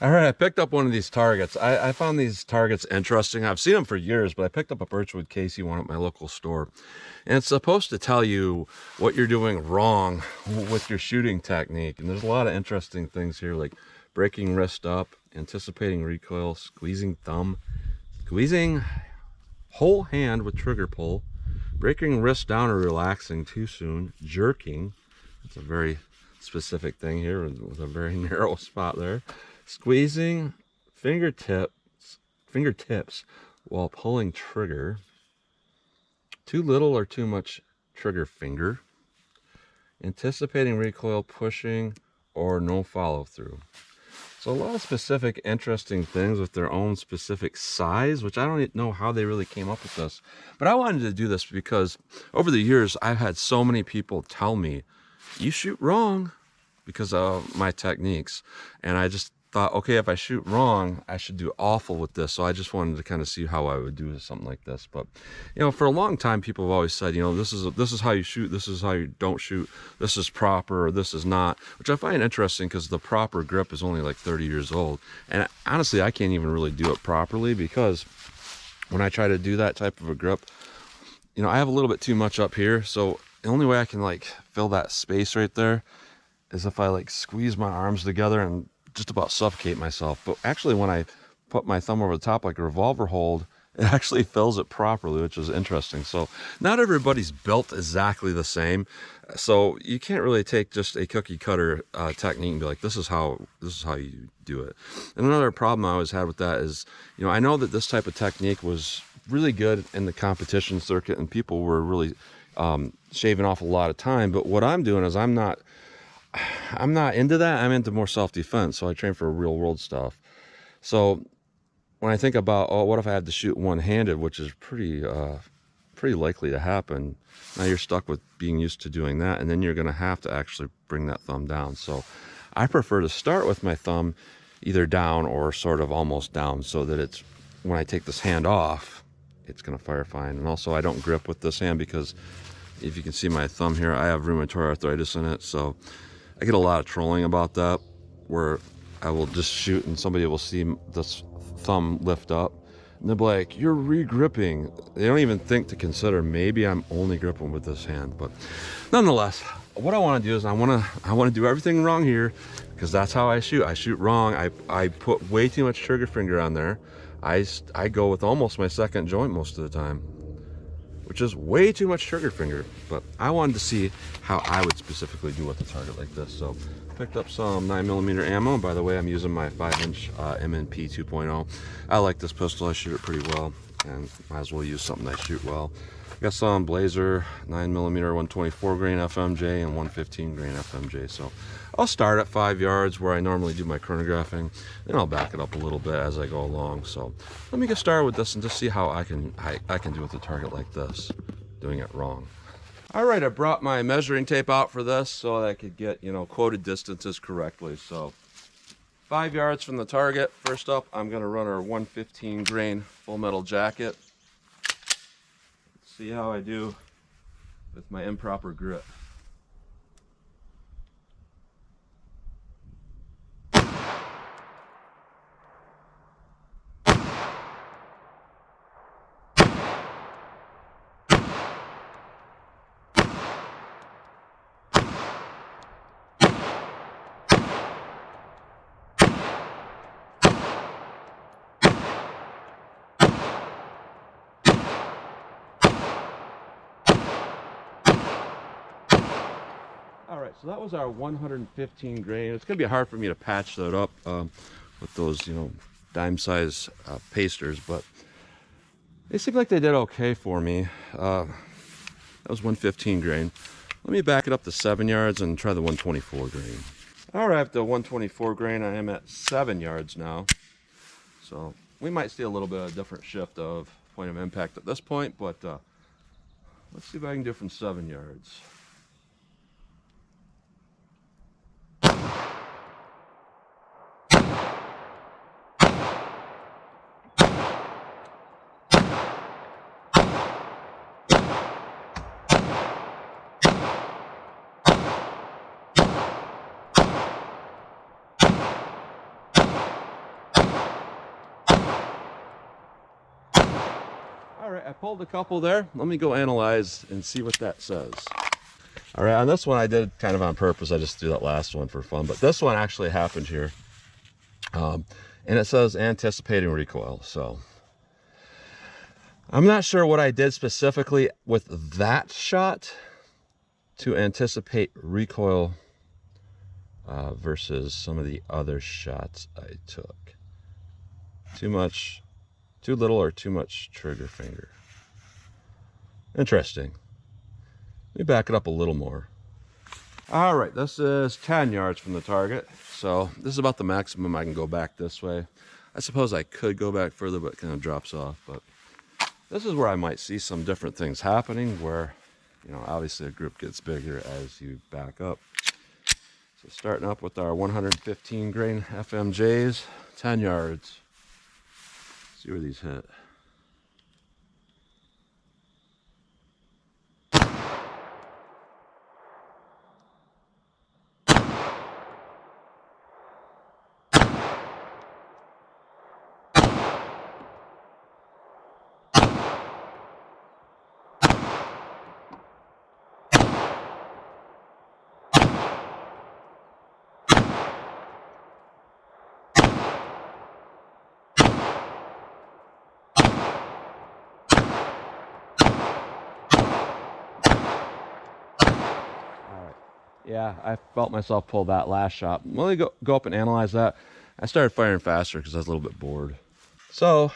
All right, I picked up one of these targets. I found these targets interesting. I've seen them for years, but I picked up a Birchwood Casey one at my local store. And it's supposed to tell you what you're doing wrong with your shooting technique. And there's a lot of interesting things here, like breaking wrist up, anticipating recoil, squeezing thumb, squeezing whole hand with trigger pull, breaking wrist down or relaxing too soon, jerking. That's a very specific thing here with a very narrow spot there. Squeezing fingertips while pulling trigger. Too little or too much trigger finger. Anticipating recoil, pushing, or no follow through. So a lot of specific, interesting things with their own specific size, which I don't know how they really came up with this. But I wanted to do this because over the years, I've had so many people tell me, you shoot wrong because of my techniques. And I just thought, okay, if I shoot wrong, I should do awful with this. So I just wanted to kind of see how I would do something like this. But, you know, for a long time, people have always said, you know, this is how you shoot, this is how you don't shoot, this is proper, or this is not, which I find interesting because the proper grip is only like 30 years old. And honestly, I can't even really do it properly because when I try to do that type of a grip, you know, I have a little bit too much up here. So the only way I can like fill that space right there is if I like squeeze my arms together and just about suffocate myself. But actually when I put my thumb over the top like a revolver hold, it actually fills it properly, which is interesting. So not everybody's built exactly the same. So you can't really take just a cookie cutter technique and be like, this is how you do it. And another problem I always had with that is, you know, I know that this type of technique was really good in the competition circuit and people were really shaving off a lot of time. But what I'm doing is I'm not into that. I'm into more self-defense. So I train for real world stuff. So when I think about, oh, what if I had to shoot one-handed, which is pretty likely to happen. Now you're stuck with being used to doing that, and then you're going to have to actually bring that thumb down. So I prefer to start with my thumb either down or sort of almost down, so that it's, when I take this hand off, it's going to fire fine. And also I don't grip with this hand because if you can see my thumb here, I have rheumatoid arthritis in it. So I get a lot of trolling about that, where I will just shoot and somebody will see this thumb lift up and they'll be like, you're re-gripping. They don't even think to consider maybe I'm only gripping with this hand. But nonetheless, what I want to do is I want to do everything wrong here because that's how I shoot. I shoot wrong. I put way too much trigger finger on there. I go with almost my second joint most of the time, which is way too much trigger finger. But I wanted to see how I would specifically do with a target like this. So picked up some 9mm ammo. By the way, I'm using my 5-inch M&P 2.0. I like this pistol. I shoot it pretty well, and might as well use something I shoot well. Got some Blazer 9mm 124 grain FMJ and 115 grain FMJ. So I'll start at 5 yards where I normally do my chronographing, then I'll back it up a little bit as I go along. So let me get started with this and just see how I can do with a target like this, doing it wrong. All right, I brought my measuring tape out for this so that I could get, you know, quoted distances correctly. So 5 yards from the target. First up, I'm going to run our 115 grain full metal jacket. Let's see how I do with my improper grip. All right, so that was our 115 grain. It's gonna be hard for me to patch that up with those, you know, dime size pasters, but they seem like they did okay for me. That was 115 grain. Let me back it up to 7 yards and try the 124 grain. All right, the 124 grain, I am at 7 yards now. So we might see a little bit of a different shift of point of impact at this point, but let's see if I can do it from 7 yards. right, I pulled a couple there. Let me go analyze and see what that says. All right, on this one I did kind of on purpose. I just do that last one for fun, but this one actually happened here. And it says anticipating recoil. So I'm not sure what I did specifically with that shot to anticipate recoil versus some of the other shots I took. Too much, too little, or too much trigger finger. Interesting. Let me back it up a little more. All right, this is 10 yards from the target. So this is about the maximum I can go back this way. I suppose I could go back further, but it kind of drops off. But this is where I might see some different things happening where, you know, obviously a group gets bigger as you back up. So starting up with our 115 grain FMJs, 10 yards. See where these hit. Yeah, I felt myself pull that last shot. When I go up and analyze that, I started firing faster because I was a little bit bored. So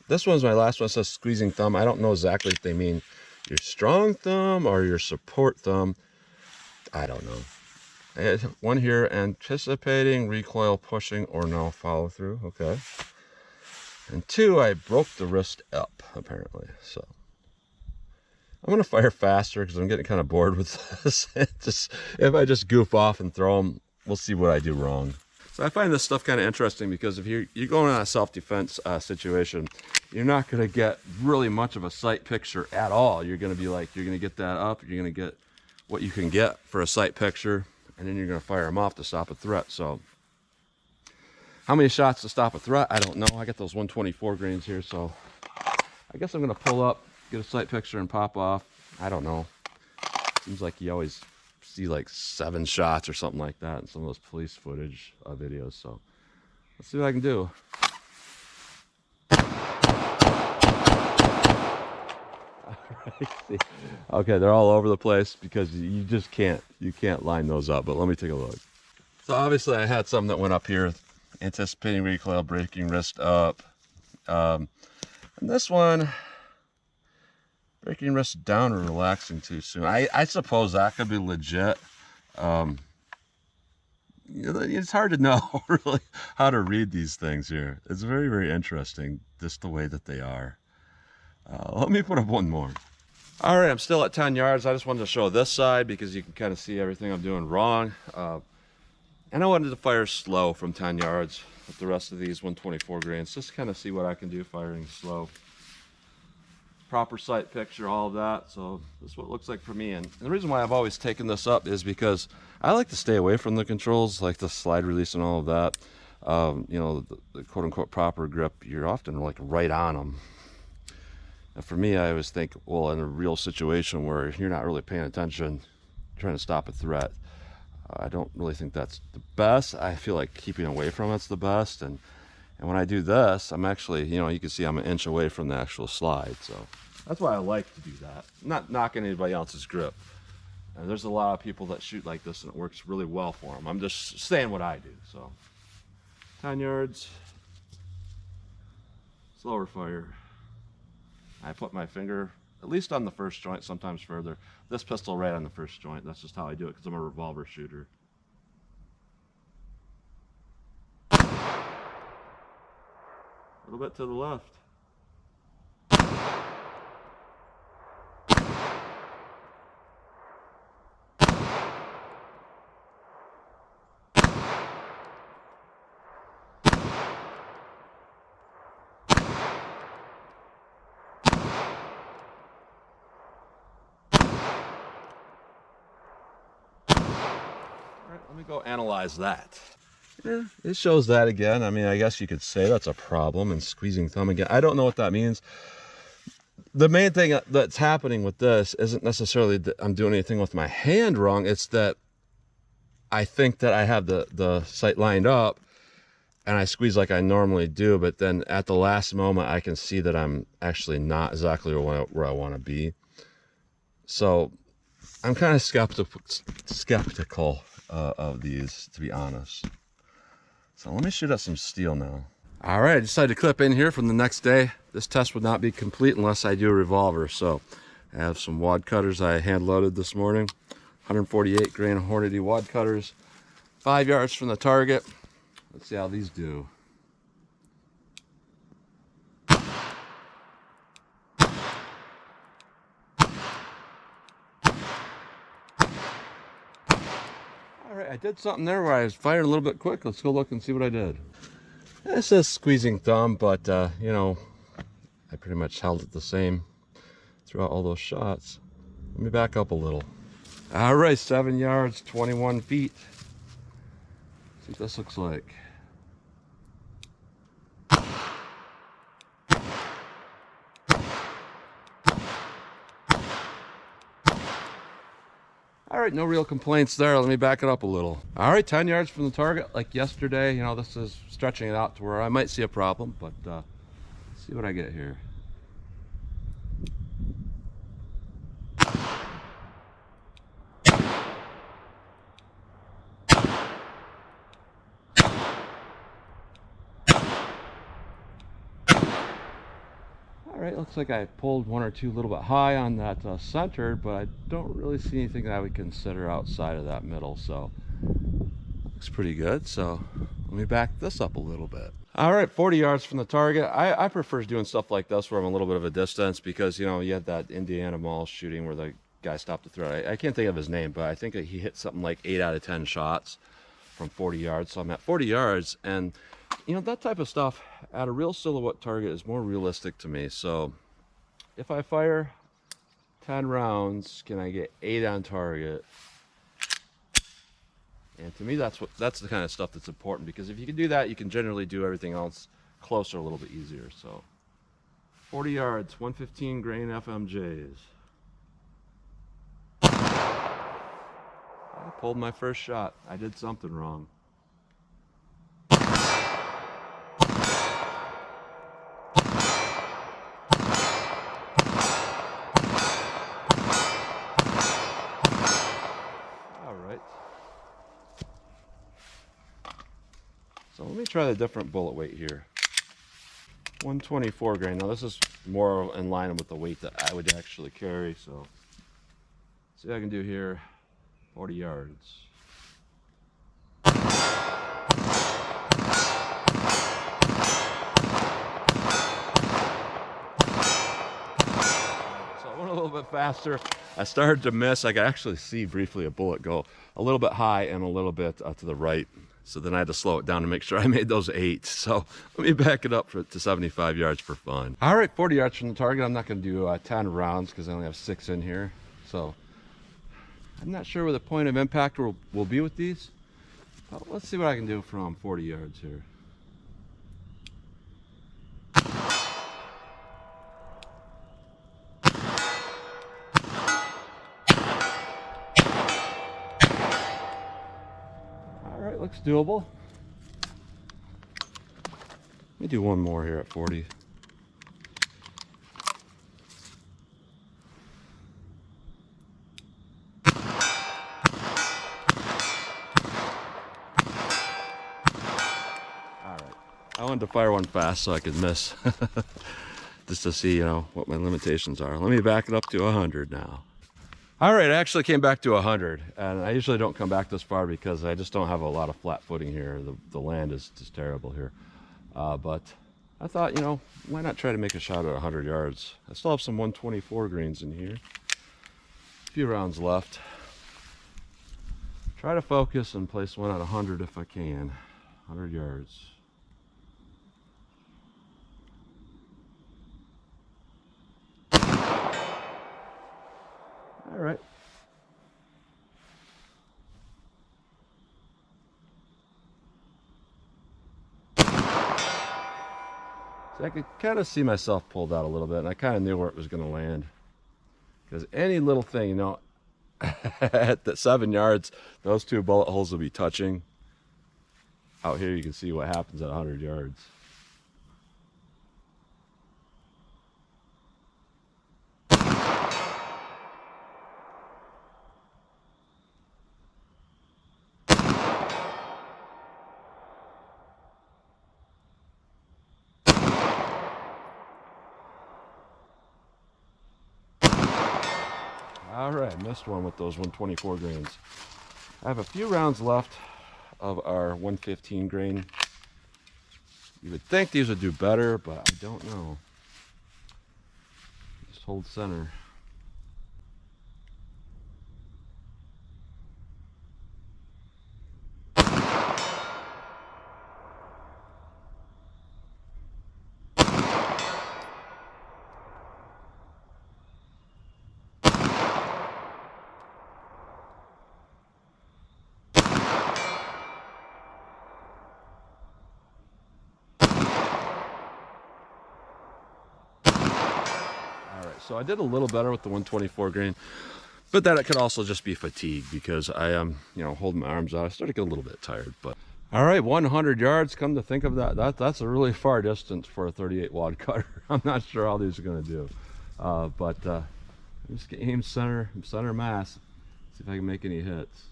this one's my last one. It says squeezing thumb. I don't know exactly if they mean your strong thumb or your support thumb. I don't know. And one here, anticipating recoil, pushing, or no follow through. Okay. And two, I broke the wrist up, apparently. So I'm going to fire faster because I'm getting kind of bored with this. If I just goof off and throw them, we'll see what I do wrong. So I find this stuff kind of interesting because if you're going on a self-defense situation, you're not going to get really much of a sight picture at all. You're going to be like, you're going to get that up, you're going to get what you can get for a sight picture, and then you're going to fire them off to stop a threat. So how many shots to stop a threat? I don't know. I got those 124 grains here, so I guess I'm going to pull up, get a sight picture and pop off. I don't know. Seems like you always see like 7 shots or something like that in some of those police footage videos. So let's see what I can do. Alright, okay, they're all over the place because you just can't line those up. But let me take a look. So obviously I had some that went up here, anticipating recoil, breaking wrist up. And this one, breaking wrist down or relaxing too soon. I suppose that could be legit. It's hard to know really how to read these things here. It's very, very interesting, just the way that they are. Let me put up one more. All right, I'm still at 10 yards. I just wanted to show this side because you can kind of see everything I'm doing wrong. And I wanted to fire slow from 10 yards with the rest of these 124 grains, just to kind of see what I can do firing slow. Proper sight picture, all of that. So this is what it looks like for me. And the reason why I've always taken this up is because I like to stay away from the controls, like the slide release and all of that. You know, the quote unquote proper grip, you're often like right on them. And for me, I always think, well, in a real situation where you're not really paying attention, trying to stop a threat, I don't really think that's the best. I feel like keeping away from it's the best. And when I do this, I'm actually, you know, you can see I'm an inch away from the actual slide. So that's why I like to do that. I'm not knocking anybody else's grip. And there's a lot of people that shoot like this and it works really well for them. I'm just saying what I do. So 10 yards, slower fire. I put my finger at least on the first joint, sometimes further. This pistol right on the first joint. That's just how I do it because I'm a revolver shooter. A little bit to the left. Let me go analyze that. Yeah, it shows that again. I mean, I guess you could say that's a problem. And squeezing thumb again. I don't know what that means. the main thing that's happening with this isn't necessarily that I'm doing anything with my hand wrong. It's that I think that I have the sight lined up and I squeeze like I normally do, but then at the last moment I can see that I'm actually not exactly where I want to be. So I'm kind of skeptical of these, to be honest. So let me shoot at some steel now. All right, I decided to clip in here from the next day. This test would not be complete unless I do a revolver. So I have some wad cutters I hand loaded this morning. 148 grain Hornady wad cutters, 5 yards from the target. Let's see how these do. All right, I did something there where I was firing a little bit quick. Let's go look and see what I did. It says squeezing thumb, but you know, I pretty much held it the same throughout all those shots. Let me back up a little. All right, 7 yards, 21 feet. See what this looks like. All right, no real complaints there. Let me back it up a little. All right, 10 yards from the target, like yesterday. You know, this is stretching it out to where I might see a problem, but let's see what I get here. All right, looks like I pulled one or two a little bit high on that centered, but I don't really see anything that I would consider outside of that middle, so looks pretty good. So let me back this up a little bit. All right, 40 yards from the target. I prefer doing stuff like this where I'm a little bit of a distance because, you know, you had that Indiana Mall shooting where the guy stopped the throw. I can't think of his name, but I think that he hit something like 8 out of 10 shots from 40 yards. So I'm at 40 yards, and you know, that type of stuff at a real silhouette target is more realistic to me. So if I fire 10 rounds, can I get 8 on target? And to me, that's the kind of stuff that's important, because if you can do that, you can generally do everything else closer a little bit easier. So 40 yards, 115 grain FMJs. I pulled my first shot. I did something wrong. So let me try the different bullet weight here. 124 grain. Now this is more in line with the weight that I would actually carry. So see what I can do here. 40 yards. So I went a little bit faster. I started to miss. I could actually see briefly a bullet go a little bit high and a little bit to the right. So then I had to slow it down to make sure I made those 8. So let me back it up to 75 yards for fun. All right, 40 yards from the target. I'm not going to do 10 rounds because I only have 6 in here. So I'm not sure where the point of impact will be with these. But let's see what I can do from 40 yards here. Looks doable. Let me do one more here at 40. All right. I wanted to fire one fast so I could miss. Just to see, you know, what my limitations are. Let me back it up to 100 now. All right, I actually came back to 100, and I usually don't come back this far because I just don't have a lot of flat footing here. The land is just terrible here. But I thought, you know, why not try to make a shot at 100 yards? I still have some 124 grains in here. A few rounds left. Try to focus and place one at 100 if I can. 100 yards. All right. So I could kind of see myself pulled out a little bit, and I kind of knew where it was going to land. Because any little thing, you know, at the 7 yards, those 2 bullet holes will be touching. Out here you can see what happens at 100 yards. All right, missed one with those 124 grains. I have a few rounds left of our 115 grain. You would think these would do better, but I don't know. Just hold center. So I did a little better with the 124 grain, but that it could also just be fatigue because I am, you know, holding my arms out. I started to get a little bit tired, but all right, 100 yards. Come to think of that's a really far distance for a 38 wad cutter. I'm not sure how these are going to do, but I'm just gonna aim center mass, see if I can make any hits.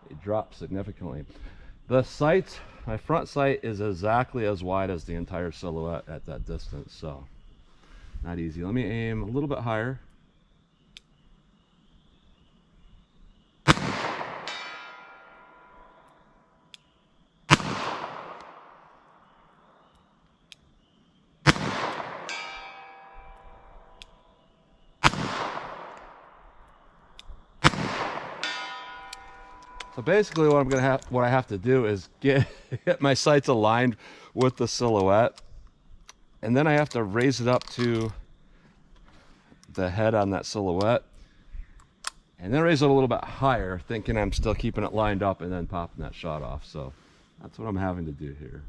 It dropped significantly. The sight, my front sight is exactly as wide as the entire silhouette at that distance, so not easy. Let me aim a little bit higher. So basically what I have to do is get my sights aligned with the silhouette, and then I have to raise it up to the head on that silhouette, and then raise it a little bit higher, thinking I'm still keeping it lined up, and then popping that shot off. So that's what I'm having to do here.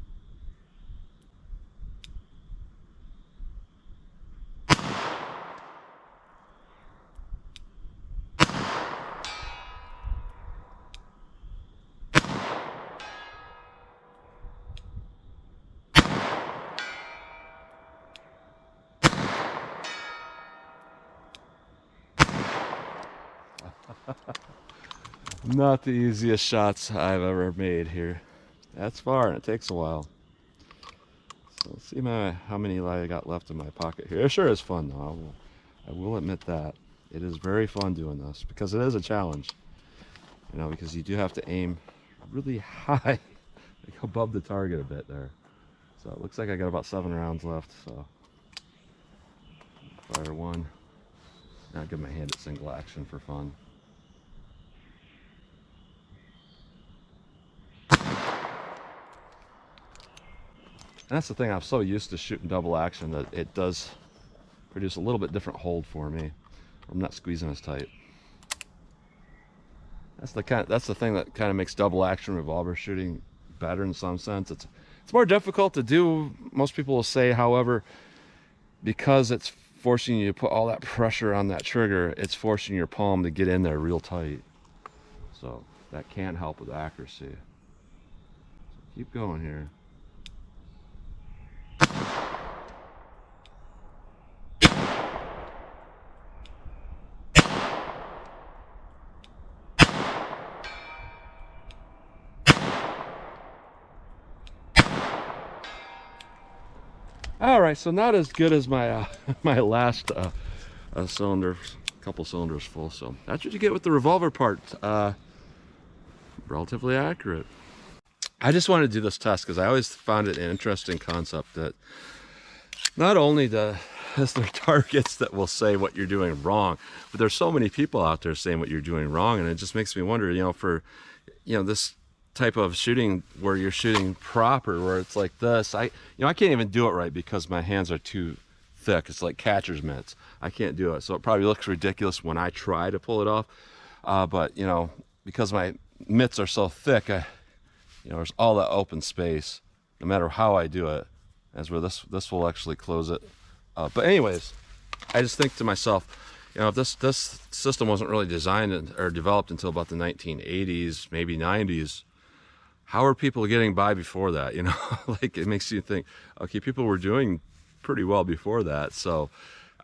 Not the easiest shots I've ever made here. That's far and it takes a while. So let's see how many I got left in my pocket here. It sure is fun though. I will admit that. It is very fun doing this because it is a challenge. You know, because you do have to aim really high, like above the target a bit there. So it looks like I got about 7 rounds left. So fire one. Now give my hand at single action for fun. And that's the thing, I'm so used to shooting double action that it does produce a little bit different hold for me. I'm not squeezing as tight. That's the thing that kind of makes double action revolver shooting better in some sense. It's more difficult to do, most people will say, however, because it's forcing you to put all that pressure on that trigger, it's forcing your palm to get in there real tight. So that can help with accuracy. So keep going here. All right, so not as good as my my last cylinder, couple cylinders full. So that's what you get with the revolver part. Relatively accurate. I just wanted to do this test because I always found it an interesting concept that not only is there targets that will say what you're doing wrong, but there's so many people out there saying what you're doing wrong, and it just makes me wonder, you know, for this type of shooting where you're shooting proper, where it's like this, I can't even do it right because my hands are too thick. It's like catcher's mitts. I can't do it, so it probably looks ridiculous when I try to pull it off. But because my mitts are so thick, there's all that open space. No matter how I do it, as where this will actually close it. But anyways, I just think to myself, if this system wasn't really designed or developed until about the 1980s, maybe 90s, how are people getting by before that? Like, it makes you think, okay, people were doing pretty well before that. So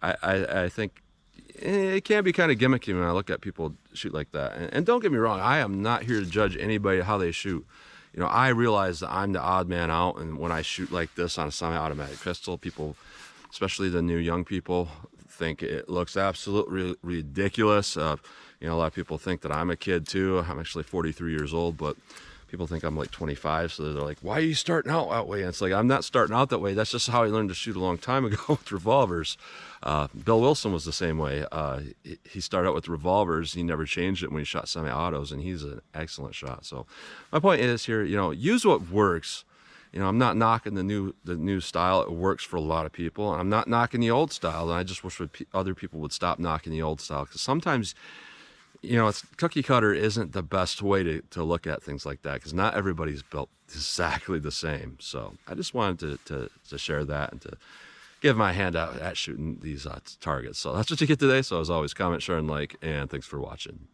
I think it can be kind of gimmicky when I look at people shoot like that. And don't get me wrong, I am not here to judge anybody how they shoot. I realize that I'm the odd man out, and when I shoot like this on a semi-automatic pistol, people, especially the new young people, think it looks absolutely ridiculous. A lot of people think that I'm a kid too. I'm actually 43 years old, but people think I'm like 25, so they're like, why are you starting out that way? And it's like, I'm not starting out that way. That's just how I learned to shoot a long time ago with revolvers. Bill Wilson was the same way. He started out with revolvers. He never changed it when he shot semi-autos, and he's an excellent shot. So my point is here, use what works. I'm not knocking the new style. It works for a lot of people. I'm not knocking the old style, and I just wish other people would stop knocking the old style, because sometimes, it's cookie cutter isn't the best way to look at things like that, because not everybody's built exactly the same. So I just wanted to share that and to give my hand out at shooting these targets. So that's what you get today. So as always, comment, share, and like, and thanks for watching.